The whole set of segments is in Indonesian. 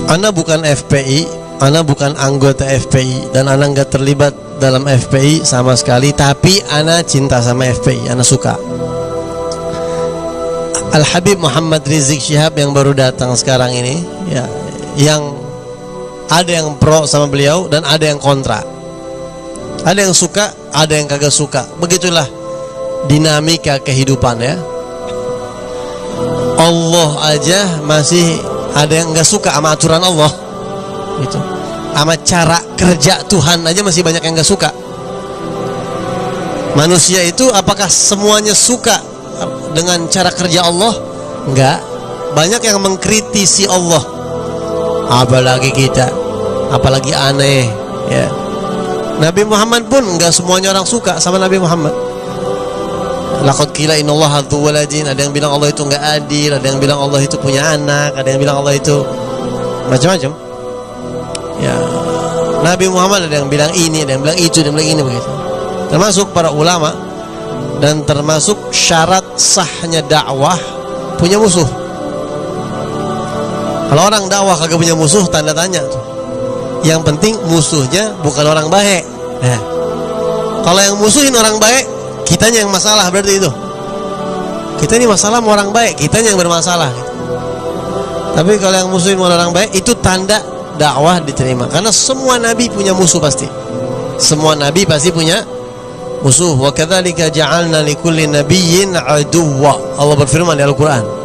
Ana bukan FPI, Ana bukan anggota FPI, dan Ana nggak terlibat dalam FPI sama sekali. Tapi Ana cinta sama FPI, Ana suka. Al Habib Muhammad Rizik Syihab yang baru datang sekarang ini, ya, yang ada yang pro sama beliau dan ada yang kontra. Ada yang suka, ada yang kagak suka. Begitulah dinamika kehidupan, ya. Allah aja masih ada yang nggak suka sama aturan Allah, gitu. Sama cara kerja Tuhan aja masih banyak yang nggak suka. Manusia itu apakah semuanya suka dengan cara kerja Allah? Enggak. Banyak yang mengkritisi Allah. Apalagi kita, apalagi aneh, ya. Nabi Muhammad pun enggak semuanya orang suka sama Nabi Muhammad. Laqad qila innallaha dzu waladin, ada yang bilang Allah itu enggak adil, ada yang bilang Allah itu punya anak, ada yang bilang Allah itu macam-macam. Ya. Nabi Muhammad ada yang bilang ini, ada yang bilang itu, ada yang bilang ini, begitu. Termasuk para ulama, dan termasuk syarat sahnya dakwah punya musuh. Kalau orang dakwah kagak punya musuh, tanda tanya tuh. Yang penting musuhnya bukan orang baik. Nah, kalau yang musuhin orang baik, kitanya yang masalah, berarti itu. Kita ini masalah sama orang baik, kitanya yang bermasalah, gitu. Tapi kalau yang musuhin orang baik, itu tanda dakwah diterima. Karena semua nabi punya musuh pasti. Semua nabi pasti punya musuh. Wa kadzalika ja'alna likulli nabiyyin aduwwa. Allah berfirman di Al-Qur'an.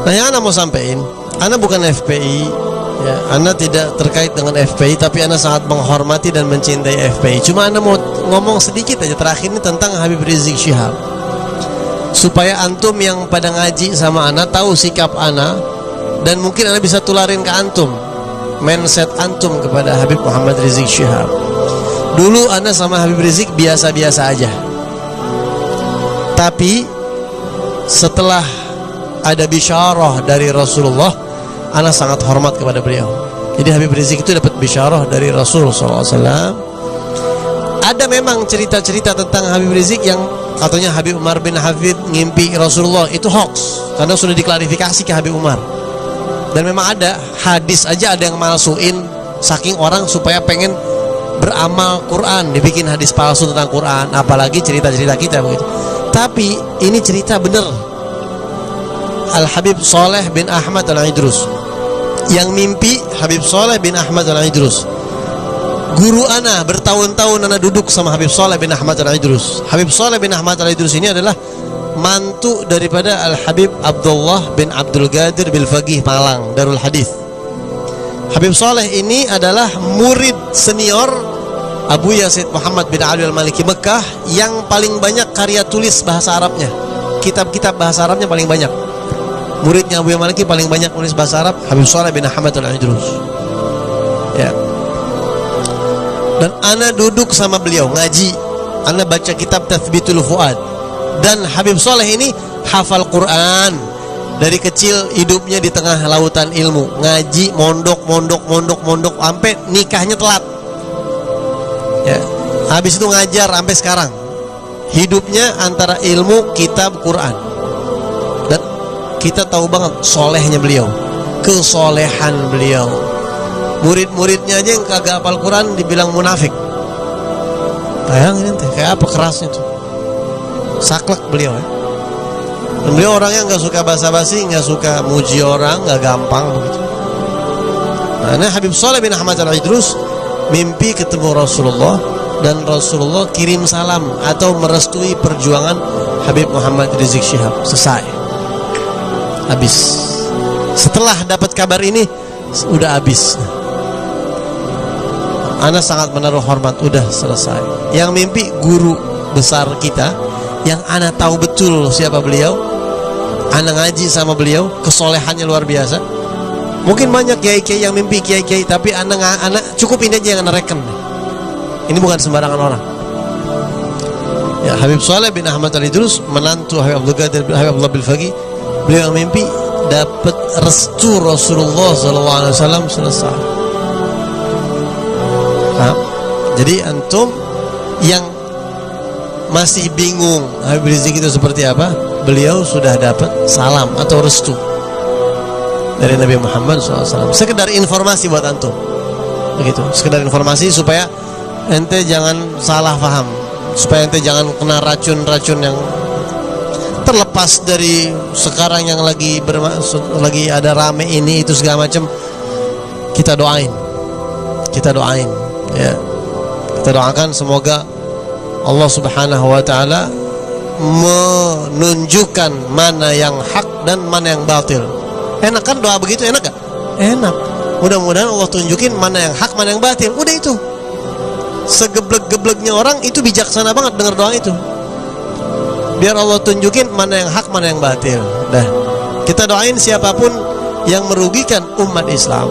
Nah, yang Ana mau sampaikan, Ana bukan FPI, ya. Ana tidak terkait dengan FPI, tapi Ana sangat menghormati dan mencintai FPI. Cuma Ana mau ngomong sedikit aja terakhir ini tentang Habib Rizik Syihab, supaya antum yang pada ngaji sama Ana tahu sikap Ana, dan mungkin Ana bisa tularin ke antum mindset antum kepada Habib Muhammad Rizik Syihab. Dulu Ana sama Habib Rizik biasa-biasa aja, tapi setelah ada bisyarah dari Rasulullah, Ana sangat hormat kepada beliau. Jadi Habib Rizik itu dapat bisyarah dari Rasulullah SAW. Ada memang cerita-cerita tentang Habib Rizik yang katanya Habib Umar bin Hafid ngimpi Rasulullah, itu hoax karena sudah diklarifikasi ke Habib Umar. Dan memang ada hadis aja ada yang malsuin, saking orang supaya pengen beramal Quran, dibikin hadis palsu tentang Quran, apalagi cerita-cerita kita begitu. Tapi ini cerita bener. Al Habib Saleh bin Ahmad Al-Idrus yang mimpi Habib Saleh bin Ahmad Al-Idrus. Guru Ana bertahun-tahun Ana duduk sama Habib Saleh bin Ahmad Al-Idrus. Habib Saleh bin Ahmad Al-Idrus ini adalah mantu daripada Al Habib Abdullah bin Abdul Qadir bil Faqih Malang Darul Hadis. Habib Saleh ini adalah murid senior Abu Yazid Muhammad bin Ali Al-Maliki Mekah yang paling banyak karya tulis bahasa Arabnya. Kitab-kitab bahasa Arabnya paling banyak. Muridnya Abu Yazid Maliki paling banyak nulis bahasa Arab, Habib Saleh bin Ahmad Al-Idrus. Ya. Dan Ana duduk sama beliau ngaji, Ana baca kitab Tathbitul Fuad. Dan Habib Saleh ini hafal Quran. Dari kecil hidupnya di tengah lautan ilmu, ngaji, mondok sampai nikahnya telat. Ya. Habis itu ngajar sampai sekarang. Hidupnya antara ilmu, kitab, Quran. Dan kita tahu banget solehnya beliau, kesolehan beliau. Murid-muridnya aja yang kagak hafal Quran dibilang munafik. Bayangin ente, kayak apa kerasnya tuh. Saklek beliau, ya. Dan beliau orangnya nggak suka basa-basi, nggak suka muji orang, nggak gampang begitu. Nah, Habib Saleh bin Ahmad Al-Idrus mimpi ketemu Rasulullah, dan Rasulullah kirim salam atau merestui perjuangan Habib Muhammad Rizik Syihab. Selesai, habis. Setelah dapat kabar ini, udah habis. Ana sangat menaruh hormat, udah selesai. Yang mimpi guru besar kita, yang Ana tahu betul siapa beliau. Ana ngaji sama beliau, kesolehannya luar biasa. Mungkin banyak kiai-kiai yang mimpi kiai-kiai, tapi Ana cukup ini aja yang Ana reken. Ini bukan sembarangan orang. Ya, Habib Saleh bin Ahmad Al-Idrus menantu Habib Abdul Qadir bin Habib Abdullah bil Faqih. Beliau yang mimpi dapat restu Rasulullah SAW. Selesai. Nah, jadi antum yang masih bingung Habib Rizik itu seperti apa, beliau sudah dapat salam atau restu. dari Nabi Muhammad SAW. Sekedar informasi buat antum, begitu. Sekedar informasi supaya ente jangan salah paham, supaya ente jangan kena racun-racun yang terlepas dari sekarang yang lagi ada rame ini itu segala macam. Kita doain ya, kita doakan semoga Allah Subhanahu wa ta'ala menunjukkan mana yang hak dan mana yang batil. Enak kan doa begitu, enak gak? Enak. Mudah-mudahan Allah tunjukin mana yang hak, mana yang batil. Udah itu. Segeblek-gebleknya orang itu bijaksana banget dengar doa itu. Biar Allah tunjukin mana yang hak, mana yang batil. Dah. Kita doain siapapun yang merugikan umat Islam.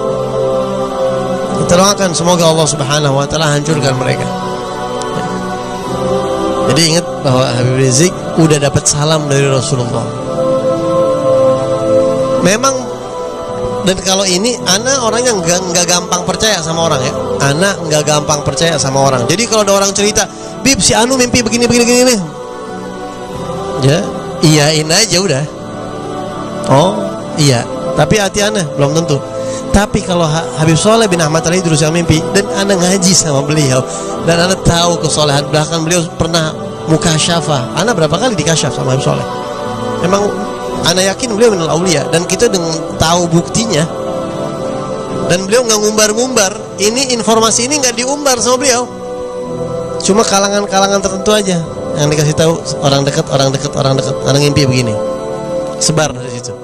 Kita doakan semoga Allah Subhanahu wa ta'ala hancurkan mereka. Jadi ingat bahwa Habib Rizik udah dapat salam dari Rasulullah. Memang, dan kalau ini ana orang yang nggak gampang percaya sama orang ya. Ana nggak gampang percaya sama orang. Jadi kalau ada orang cerita, Bib si Anu mimpi begini nih, ya iyain aja udah. Oh iya, tapi hati ana belum tentu. Tapi kalau Habib Soleh bin Ahmad Al-Idrus yang mimpi, dan ana ngaji sama beliau, dan ana tahu kesolehan belakang beliau pernah mukasyafah. Ana berapa kali dikasyaf sama Habib Soleh. Memang ana yakin beliau minal aulia, dan kita dengan tahu buktinya. Dan beliau nggak ngumbar-ngumbar. Ini informasi ini nggak diumbar sama beliau. Cuma kalangan-kalangan tertentu aja yang dikasih tahu, orang dekat. Ana ngimpi begini. Sebar dari situ.